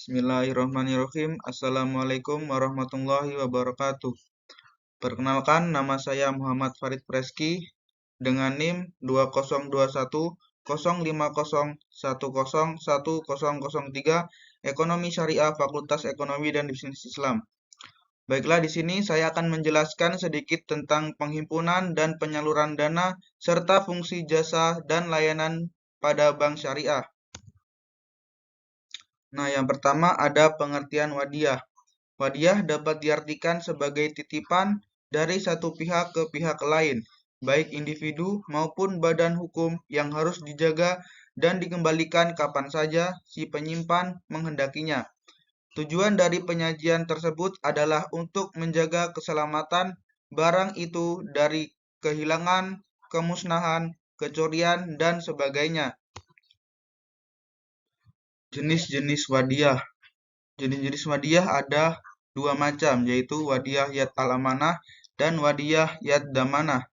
Bismillahirrahmanirrahim. Assalamualaikum warahmatullahi wabarakatuh. Perkenalkan, nama saya Muhammad Farid Preski dengan NIM 202105010103 Ekonomi Syariah Fakultas Ekonomi dan Bisnis Islam. Baiklah, di sini saya akan menjelaskan sedikit tentang penghimpunan dan penyaluran dana serta fungsi jasa dan layanan pada bank syariah. Nah, yang pertama ada pengertian wadiah. Wadiah dapat diartikan sebagai titipan dari satu pihak ke pihak lain, baik individu maupun badan hukum yang harus dijaga dan dikembalikan kapan saja si penyimpan menghendakinya. Tujuan dari penyajian tersebut adalah untuk menjaga keselamatan barang itu dari kehilangan, kemusnahan, kecurian, dan sebagainya. Jenis-jenis wadiah. Jenis-jenis wadiah ada dua macam, yaitu wadiah yad al-amanah dan wadiah yad damanah.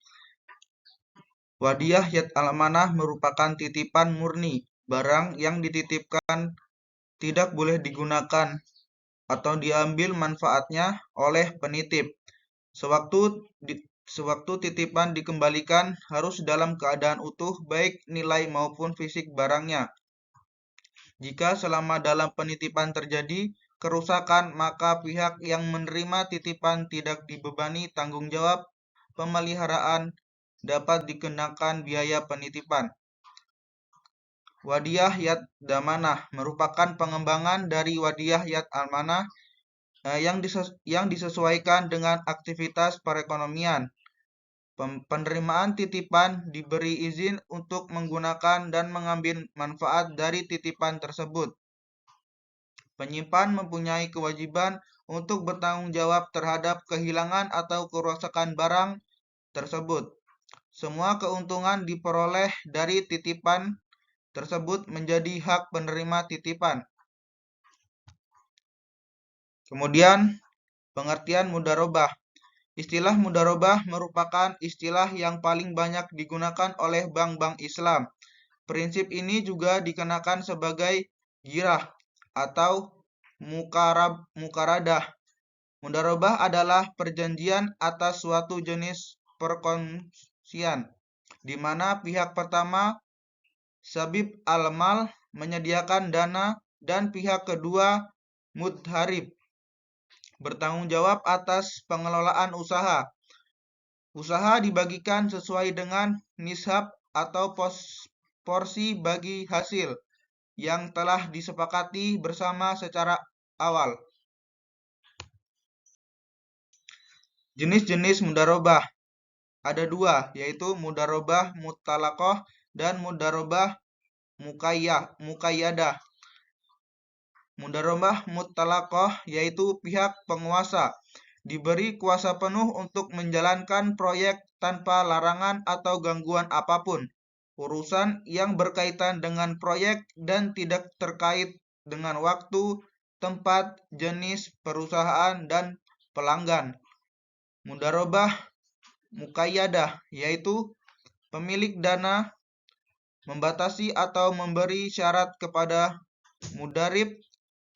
Wadiah yad al-amanah merupakan titipan murni. Barang yang dititipkan tidak boleh digunakan atau diambil manfaatnya oleh penitip. Sewaktu titipan dikembalikan harus dalam keadaan utuh, baik nilai maupun fisik barangnya. Jika selama dalam penitipan terjadi kerusakan, maka pihak yang menerima titipan tidak dibebani tanggung jawab pemeliharaan, dapat dikenakan biaya penitipan. Wadiah yad damanah merupakan pengembangan dari wadiah yad amanah yang disesuaikan dengan aktivitas perekonomian. Penerimaan titipan diberi izin untuk menggunakan dan mengambil manfaat dari titipan tersebut. Penyimpan mempunyai kewajiban untuk bertanggung jawab terhadap kehilangan atau kerusakan barang tersebut. Semua keuntungan diperoleh dari titipan tersebut menjadi hak penerima titipan. Kemudian, pengertian mudharabah. Istilah mudharabah merupakan istilah yang paling banyak digunakan oleh bank-bank Islam. Prinsip ini juga dikenakan sebagai girah atau mukaradah. Mudharabah adalah perjanjian atas suatu jenis perkongsian, di mana pihak pertama, sabib al-mal, menyediakan dana, dan pihak kedua, mudharib, bertanggung jawab atas pengelolaan usaha. Usaha dibagikan sesuai dengan nishab atau porsi bagi hasil yang telah disepakati bersama secara awal. Jenis-jenis mudharabah ada dua, yaitu mudharabah mutalaqah dan mudharabah muqayyadah. Mudharabah mutalaqah yaitu pihak penguasa diberi kuasa penuh untuk menjalankan proyek tanpa larangan atau gangguan apapun. Urusan yang berkaitan dengan proyek dan tidak terkait dengan waktu, tempat, jenis perusahaan, dan pelanggan. Mudharabah muqayyadah yaitu pemilik dana membatasi atau memberi syarat kepada mudharib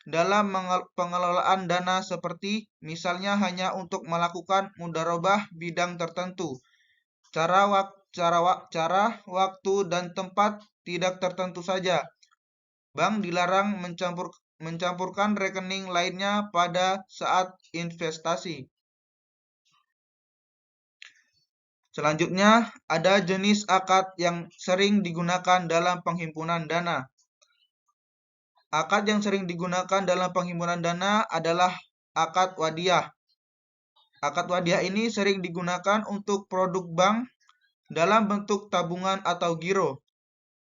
dalam pengelolaan dana, seperti misalnya hanya untuk melakukan mudharabah bidang tertentu. Cara, waktu, dan tempat tidak tertentu saja. Bank dilarang mencampurkan rekening lainnya pada saat investasi. Selanjutnya, ada jenis akad yang sering digunakan dalam penghimpunan dana. Akad yang sering digunakan dalam penghimpunan dana adalah akad wadiah. Akad wadiah ini sering digunakan untuk produk bank dalam bentuk tabungan atau giro,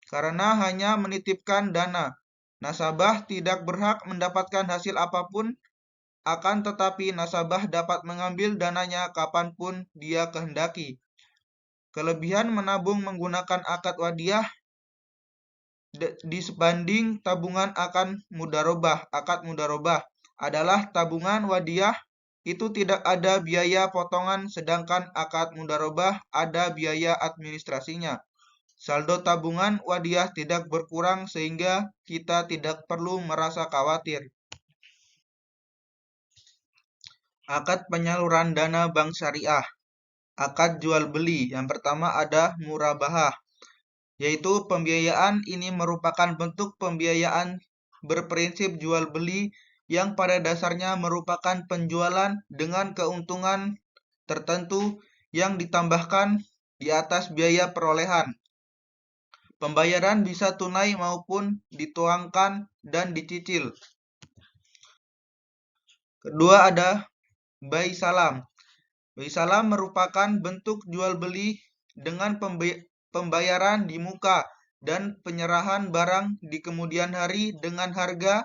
karena hanya menitipkan dana. Nasabah tidak berhak mendapatkan hasil apapun, akan tetapi nasabah dapat mengambil dananya kapanpun dia kehendaki. Kelebihan menabung menggunakan akad wadiah disebanding tabungan akan mudharabah. Akad mudharabah adalah tabungan wadiah itu tidak ada biaya potongan, sedangkan akad mudharabah ada biaya administrasinya. Saldo tabungan wadiah tidak berkurang sehingga kita tidak perlu merasa khawatir. Akad penyaluran dana bank syariah. Akad jual beli. Yang pertama ada murabahah, yaitu pembiayaan ini merupakan bentuk pembiayaan berprinsip jual beli yang pada dasarnya merupakan penjualan dengan keuntungan tertentu yang ditambahkan di atas biaya perolehan. Pembayaran bisa tunai maupun dituangkan dan dicicil. Kedua ada bai salam. Bai salam merupakan bentuk jual beli dengan pembayaran di muka dan penyerahan barang di kemudian hari dengan harga,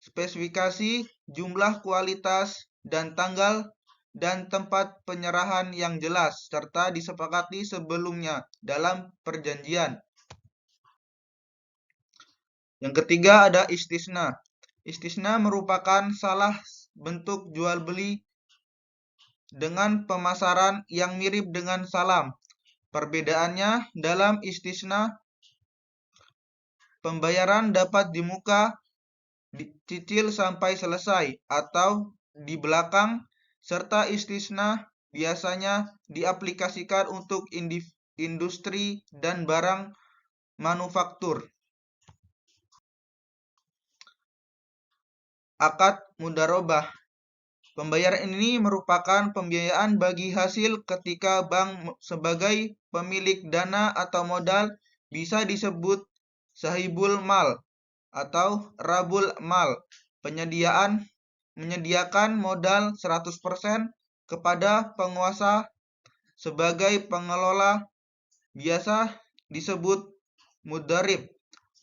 spesifikasi, jumlah, kualitas, dan tanggal dan tempat penyerahan yang jelas serta disepakati sebelumnya dalam perjanjian. Yang ketiga ada istisna. Istisna merupakan salah bentuk jual beli dengan pemasaran yang mirip dengan salam. Perbedaannya dalam istisna, pembayaran dapat di muka, dicicil sampai selesai, atau di belakang, serta istisna biasanya diaplikasikan untuk industri dan barang manufaktur. Akad mudharabah. Pembayaran ini merupakan pembiayaan bagi hasil ketika bank sebagai pemilik dana atau modal bisa disebut sahibul mal atau rabul mal. Menyediakan modal 100% kepada penguasa sebagai pengelola, biasa disebut mudharib,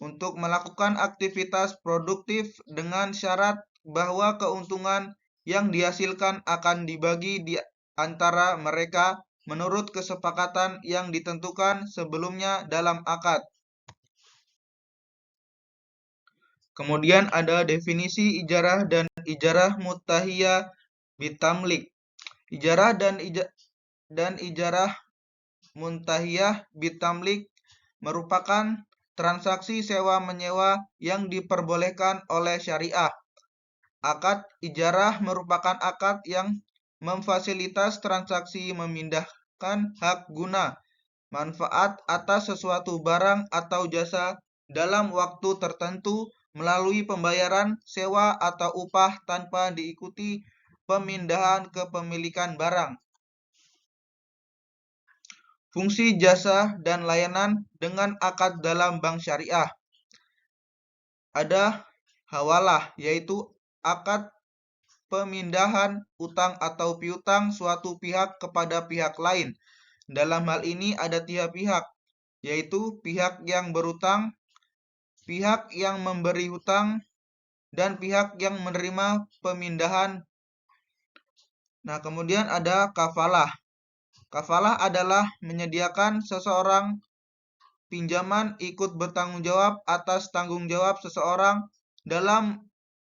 untuk melakukan aktivitas produktif dengan syarat bahwa keuntungan yang dihasilkan akan dibagi di antara mereka menurut kesepakatan yang ditentukan sebelumnya dalam akad. Kemudian ada definisi ijarah dan ijarah mutahiyah bitamlik. Ijarah dan ijarah muntahiyah bitamlik merupakan transaksi sewa-menyewa yang diperbolehkan oleh syariah. Akad ijarah merupakan akad yang memfasilitas transaksi memindahkan hak guna, manfaat atas sesuatu barang atau jasa dalam waktu tertentu melalui pembayaran sewa atau upah tanpa diikuti pemindahan kepemilikan barang. Fungsi jasa dan layanan dengan akad dalam bank syariah. Ada hawalah, yaitu akad pemindahan utang atau piutang suatu pihak kepada pihak lain. Dalam hal ini ada 3 pihak, yaitu pihak yang berutang, pihak yang memberi hutang, dan pihak yang menerima pemindahan. Nah, kemudian ada kafalah. Kafalah adalah menyediakan seseorang pinjaman ikut bertanggung jawab atas tanggung jawab seseorang dalam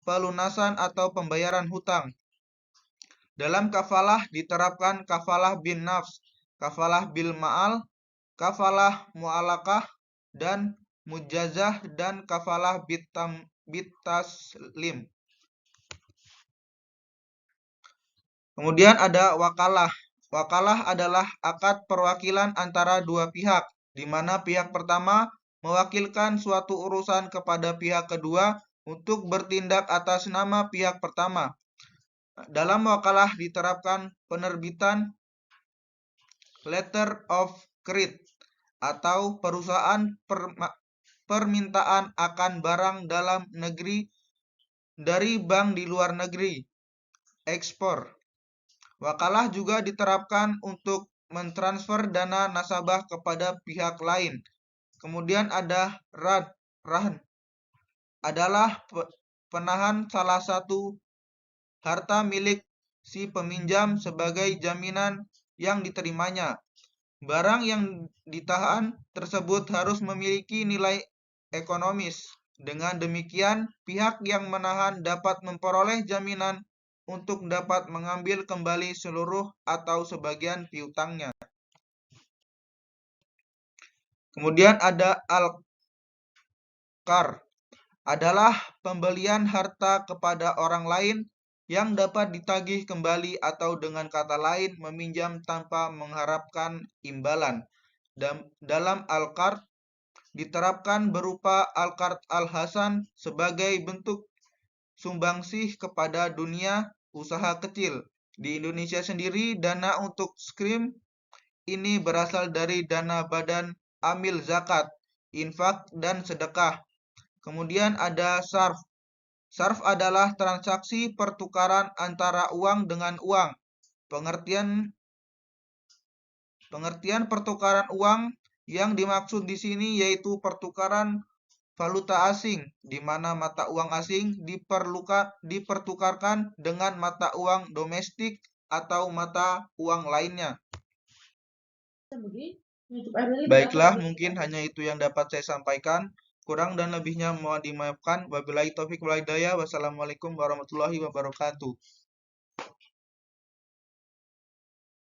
pelunasan atau pembayaran hutang. Dalam kafalah diterapkan kafalah bin nafs, kafalah bil ma'al, kafalah mu'alakah, dan mujazah, dan kafalah bitaslim. Kemudian ada wakalah. Wakalah adalah akad perwakilan antara dua pihak, di mana pihak pertama mewakilkan suatu urusan kepada pihak kedua untuk bertindak atas nama pihak pertama. Dalam wakalah diterapkan penerbitan letter of credit atau perusahaan permintaan akan barang dalam negeri dari bank di luar negeri, ekspor. Wakalah juga diterapkan untuk mentransfer dana nasabah kepada pihak lain. Kemudian ada rahn, adalah penahan salah satu harta milik si peminjam sebagai jaminan yang diterimanya. Barang yang ditahan tersebut harus memiliki nilai ekonomis. Dengan demikian, pihak yang menahan dapat memperoleh jaminan untuk dapat mengambil kembali seluruh atau sebagian piutangnya. Kemudian ada al-qar, adalah pembelian harta kepada orang lain yang dapat ditagih kembali atau dengan kata lain meminjam tanpa mengharapkan imbalan. Dalam Al-Qard diterapkan berupa Al-Qard Al-Hasan sebagai bentuk sumbangsih kepada dunia usaha kecil. Di Indonesia sendiri, dana untuk skrim ini berasal dari dana badan amil zakat, infak, dan sedekah. Kemudian ada sarf. Sarf adalah transaksi pertukaran antara uang dengan uang. Pengertian pertukaran uang yang dimaksud di sini yaitu pertukaran valuta asing, di mana mata uang asing dipertukarkan dengan mata uang domestik atau mata uang lainnya. Baiklah, mungkin hanya itu yang dapat saya sampaikan. Kurang dan lebihnya mohon dimaafkan. Wabillahi taufiq wal hidayah. Wassalamualaikum warahmatullahi wabarakatuh.